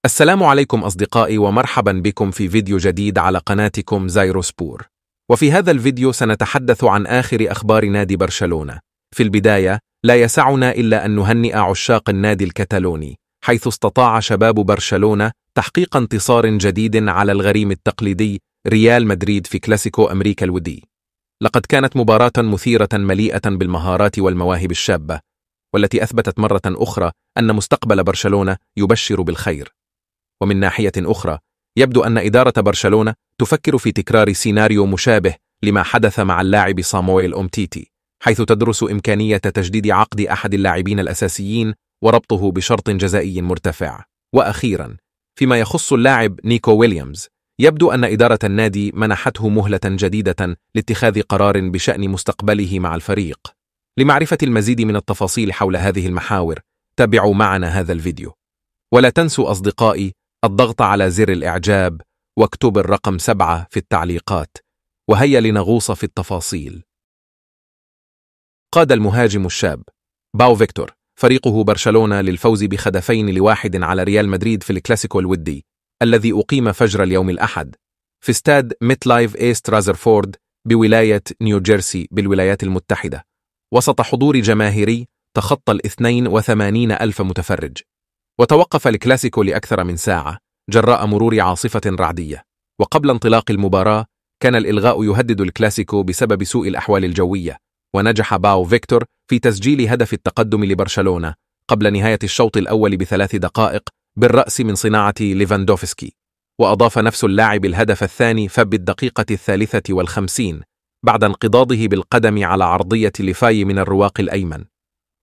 السلام عليكم أصدقائي، ومرحبا بكم في فيديو جديد على قناتكم زايروسبور. وفي هذا الفيديو سنتحدث عن آخر أخبار نادي برشلونة. في البداية لا يسعنا إلا أن نهنئ عشاق النادي الكتالوني، حيث استطاع شباب برشلونة تحقيق انتصار جديد على الغريم التقليدي ريال مدريد في كلاسيكو أمريكا الودي. لقد كانت مباراة مثيرة مليئة بالمهارات والمواهب الشابة، والتي أثبتت مرة أخرى أن مستقبل برشلونة يبشر بالخير. ومن ناحية أخرى، يبدو أن إدارة برشلونة تفكر في تكرار سيناريو مشابه لما حدث مع اللاعب صامويل أومتيتي، حيث تدرس إمكانية تجديد عقد أحد اللاعبين الأساسيين وربطه بشرط جزائي مرتفع. وأخيرا، فيما يخص اللاعب نيكو ويليامز، يبدو أن إدارة النادي منحته مهلة جديدة لاتخاذ قرار بشأن مستقبله مع الفريق. لمعرفة المزيد من التفاصيل حول هذه المحاور، تابعوا معنا هذا الفيديو. ولا تنسوا أصدقائي الضغط على زر الإعجاب واكتبوا الرقم 7 في التعليقات، وهيا لنغوص في التفاصيل. قاد المهاجم الشاب باو فيكتور فريقه برشلونة للفوز ب2-1 على ريال مدريد في الكلاسيكو الودي الذي أقيم فجر اليوم الأحد في استاد ميت لايف إيست رازرفورد بولاية نيوجيرسي بالولايات المتحدة، وسط حضور جماهيري تخطى 82,000 متفرج. وتوقف الكلاسيكو لأكثر من ساعة جراء مرور عاصفة رعدية، وقبل انطلاق المباراة كان الإلغاء يهدد الكلاسيكو بسبب سوء الأحوال الجوية، ونجح باو فيكتور في تسجيل هدف التقدم لبرشلونة قبل نهاية الشوط الأول ب3 دقائق بالرأس من صناعة ليفاندوفسكي. وأضاف نفس اللاعب الهدف الثاني بالدقيقة 53 بعد انقضاضه بالقدم على عرضية ليفاي من الرواق الأيمن.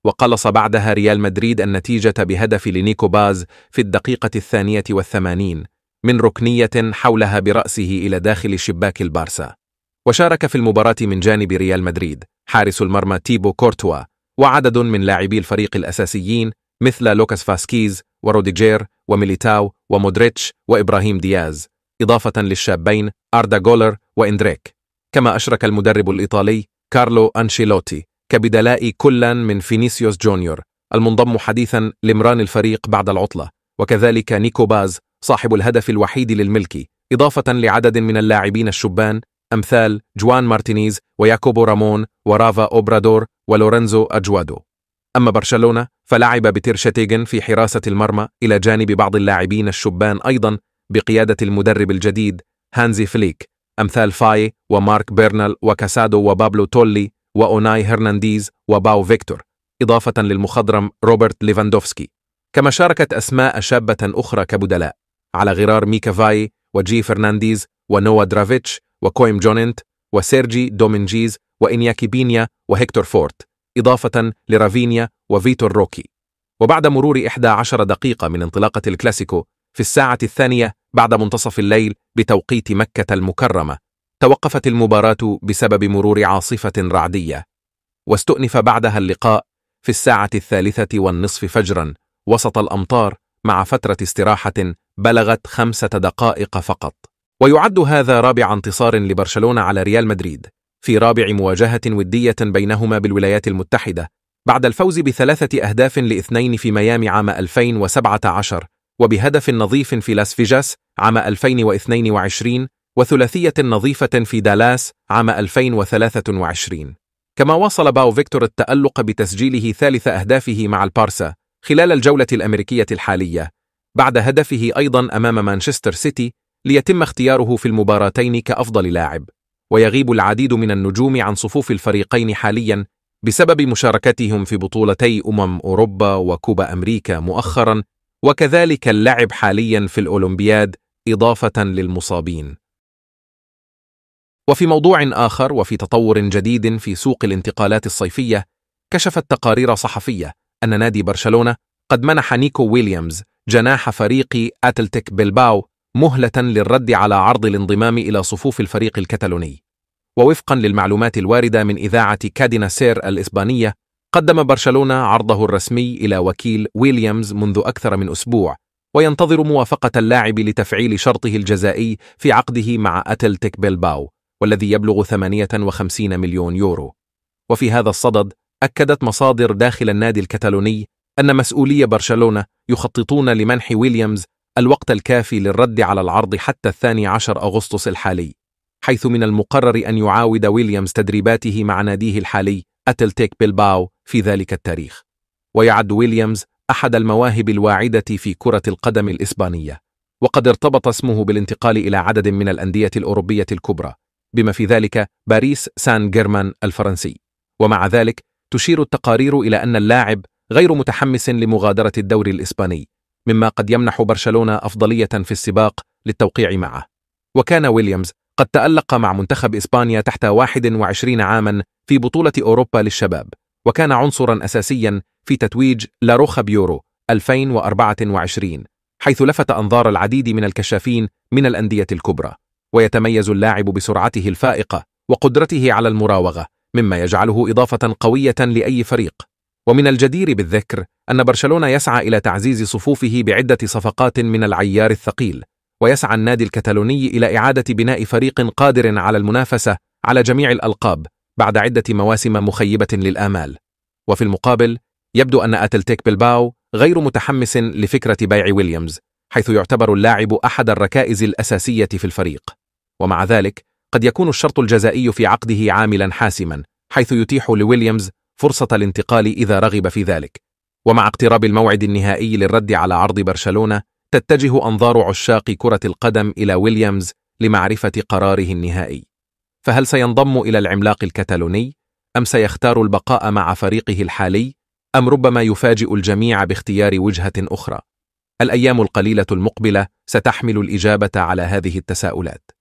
وقلص بعدها ريال مدريد النتيجة بهدف لنيكو باز في الدقيقة 82 من ركنية حولها برأسه إلى داخل شباك البارسا. وشارك في المباراة من جانب ريال مدريد حارس المرمى تيبو كورتوا، وعدد من لاعبي الفريق الأساسيين مثل لوكاس فاسكيز وروديجير وميليتاو ومودريتش وإبراهيم دياز، إضافة للشابين أردا جولر وإندريك. كما أشرك المدرب الإيطالي كارلو أنشيلوتي كبدلاء كلا من فينيسيوس جونيور المنضم حديثا لمران الفريق بعد العطلة، وكذلك نيكو باز صاحب الهدف الوحيد للملكي، إضافة لعدد من اللاعبين الشبان أمثال جوان مارتينيز وياكوبو رامون ورافا أوبرادور ولورينزو أجوادو. أما برشلونة فلعب بتير شتيغن في حراسة المرمى إلى جانب بعض اللاعبين الشبان أيضا بقيادة المدرب الجديد هانزي فليك، أمثال فاي ومارك بيرنال وكاسادو وبابلو تولي وأوناي هرنانديز وباو فيكتور، إضافة للمخضرم روبرت ليفاندوفسكي. كما شاركت أسماء شابة أخرى كبدلاء على غرار ميكا فاي وجي فرنانديز ونوا درافيتش وكويم جونينت وسيرجي دومينجيز وإنياكي بينيا وهيكتور فورت، إضافة لرافينيا وفيتور روكي. وبعد مرور 11 دقيقة من انطلاقة الكلاسيكو في الساعة 2 بعد منتصف الليل بتوقيت مكة المكرمة، توقفت المباراة بسبب مرور عاصفة رعدية، واستؤنف بعدها اللقاء في الساعة 3:30 فجرا وسط الأمطار مع فترة استراحة بلغت 5 دقائق فقط. ويعد هذا رابع انتصار لبرشلونة على ريال مدريد في رابع مواجهة ودية بينهما بالولايات المتحدة، بعد الفوز ب3-2 في ميامي عام 2017 وبهدف نظيف في لاس فيجاس عام 2022 وثلاثية نظيفة في دالاس عام 2023. كما واصل باو فيكتور التألق بتسجيله ثالث أهدافه مع البارسا خلال الجولة الأمريكية الحالية، بعد هدفه أيضا أمام مانشستر سيتي ليتم اختياره في المباراتين كأفضل لاعب. ويغيب العديد من النجوم عن صفوف الفريقين حاليا بسبب مشاركتهم في بطولتي أوروبا وكوبا أمريكا مؤخرا، وكذلك اللعب حاليا في الأولمبياد إضافة للمصابين. وفي موضوع آخر، وفي تطور جديد في سوق الانتقالات الصيفية، كشفت تقارير صحفية أن نادي برشلونة قد منح نيكو ويليامز جناح فريق أتلتيك بلباو مهلة للرد على عرض الانضمام إلى صفوف الفريق الكتالوني. ووفقا للمعلومات الواردة من إذاعة كادينا سير الإسبانية، قدم برشلونة عرضه الرسمي إلى وكيل ويليامز منذ أكثر من أسبوع، وينتظر موافقة اللاعب لتفعيل شرطه الجزائي في عقده مع أتلتيك بلباو، والذي يبلغ 58 مليون يورو. وفي هذا الصدد أكدت مصادر داخل النادي الكتالوني أن مسؤولي برشلونة يخططون لمنح ويليامز الوقت الكافي للرد على العرض حتى 12 أغسطس الحالي، حيث من المقرر أن يعاود ويليامز تدريباته مع ناديه الحالي أتلتيك بلباو في ذلك التاريخ. ويعد ويليامز أحد المواهب الواعدة في كرة القدم الإسبانية، وقد ارتبط اسمه بالانتقال إلى عدد من الأندية الأوروبية الكبرى، بما في ذلك باريس سان جيرمان الفرنسي. ومع ذلك تشير التقارير إلى أن اللاعب غير متحمس لمغادرة الدوري الإسباني، مما قد يمنح برشلونة أفضلية في السباق للتوقيع معه. وكان ويليامز قد تألق مع منتخب إسبانيا تحت 21 عاما في بطولة أوروبا للشباب، وكان عنصرا أساسيا في تتويج لا روخا بيورو 2024، حيث لفت أنظار العديد من الكشافين من الأندية الكبرى. ويتميز اللاعب بسرعته الفائقة وقدرته على المراوغة، مما يجعله إضافة قوية لأي فريق. ومن الجدير بالذكر أن برشلونة يسعى إلى تعزيز صفوفه بعدة صفقات من العيار الثقيل، ويسعى النادي الكتالوني إلى إعادة بناء فريق قادر على المنافسة على جميع الألقاب بعد عدة مواسم مخيبة للآمال. وفي المقابل يبدو أن أتلتيك بلباو غير متحمس لفكرة بيع ويليامز، حيث يعتبر اللاعب أحد الركائز الأساسية في الفريق. ومع ذلك قد يكون الشرط الجزائي في عقده عاملا حاسما، حيث يتيح لويليامز فرصة الانتقال إذا رغب في ذلك. ومع اقتراب الموعد النهائي للرد على عرض برشلونة، تتجه أنظار عشاق كرة القدم إلى ويليامز لمعرفة قراره النهائي. فهل سينضم إلى العملاق الكتالوني، أم سيختار البقاء مع فريقه الحالي، أم ربما يفاجئ الجميع باختيار وجهة أخرى؟ الأيام القليلة المقبلة ستحمل الإجابة على هذه التساؤلات.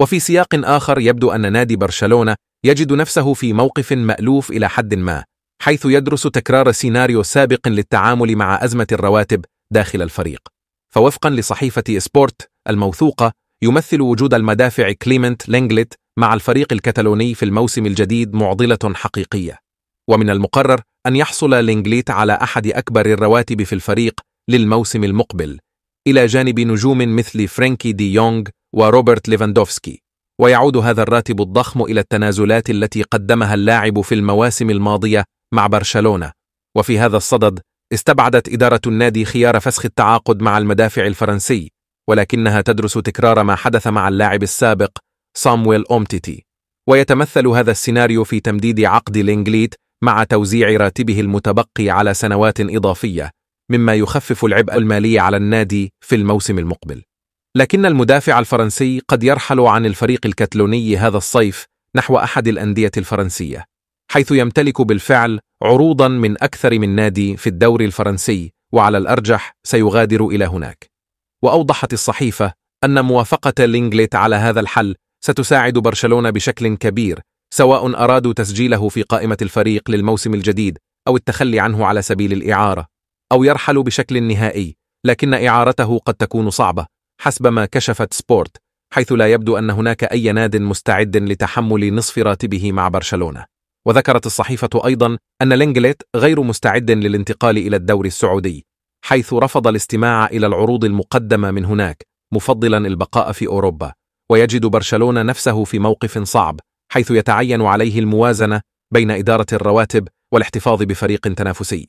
وفي سياق آخر يبدو أن نادي برشلونة يجد نفسه في موقف مألوف إلى حد ما، حيث يدرس تكرار سيناريو سابق للتعامل مع أزمة الرواتب داخل الفريق. فوفقا لصحيفة سبورت الموثوقة، يمثل وجود المدافع كليمنت لينغليت مع الفريق الكتالوني في الموسم الجديد معضلة حقيقية، ومن المقرر أن يحصل لينغليت على أحد أكبر الرواتب في الفريق للموسم المقبل، إلى جانب نجوم مثل فرانكي دي يونغ وروبرت ليفاندوفسكي. ويعود هذا الراتب الضخم إلى التنازلات التي قدمها اللاعب في المواسم الماضية مع برشلونة. وفي هذا الصدد استبعدت إدارة النادي خيار فسخ التعاقد مع المدافع الفرنسي، ولكنها تدرس تكرار ما حدث مع اللاعب السابق صامويل أومتيتي. ويتمثل هذا السيناريو في تمديد عقد لينغليت مع توزيع راتبه المتبقي على سنوات إضافية، مما يخفف العبء المالي على النادي في الموسم المقبل. لكن المدافع الفرنسي قد يرحل عن الفريق الكتالوني هذا الصيف نحو أحد الأندية الفرنسية، حيث يمتلك بالفعل عروضا من أكثر من نادي في الدوري الفرنسي، وعلى الأرجح سيغادر إلى هناك. وأوضحت الصحيفة أن موافقة لينغليت على هذا الحل ستساعد برشلونة بشكل كبير، سواء أرادوا تسجيله في قائمة الفريق للموسم الجديد أو التخلي عنه على سبيل الإعارة، أو يرحل بشكل نهائي، لكن إعارته قد تكون صعبة حسب ما كشفت سبورت، حيث لا يبدو أن هناك أي ناد مستعد لتحمل نصف راتبه مع برشلونة. وذكرت الصحيفة أيضا أن لينغليت غير مستعد للانتقال إلى الدوري السعودي، حيث رفض الاستماع إلى العروض المقدمة من هناك، مفضلا البقاء في أوروبا. ويجد برشلونة نفسه في موقف صعب، حيث يتعين عليه الموازنة بين إدارة الرواتب والاحتفاظ بفريق تنافسي.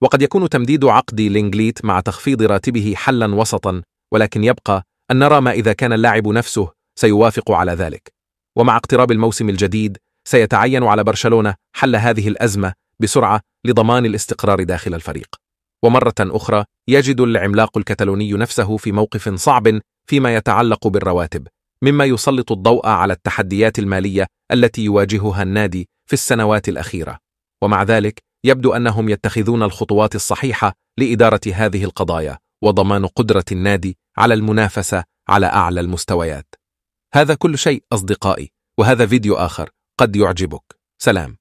وقد يكون تمديد عقد لينغليت مع تخفيض راتبه حلا وسطا، ولكن يبقى أن نرى ما إذا كان اللاعب نفسه سيوافق على ذلك. ومع اقتراب الموسم الجديد سيتعين على برشلونة حل هذه الأزمة بسرعة لضمان الاستقرار داخل الفريق. ومرة أخرى يجد العملاق الكتالوني نفسه في موقف صعب فيما يتعلق بالرواتب، مما يسلط الضوء على التحديات المالية التي يواجهها النادي في السنوات الأخيرة. ومع ذلك يبدو أنهم يتخذون الخطوات الصحيحة لإدارة هذه القضايا وضمان قدرة النادي على المنافسة على أعلى المستويات. هذا كل شيء أصدقائي، وهذا فيديو آخر قد يعجبك. سلام.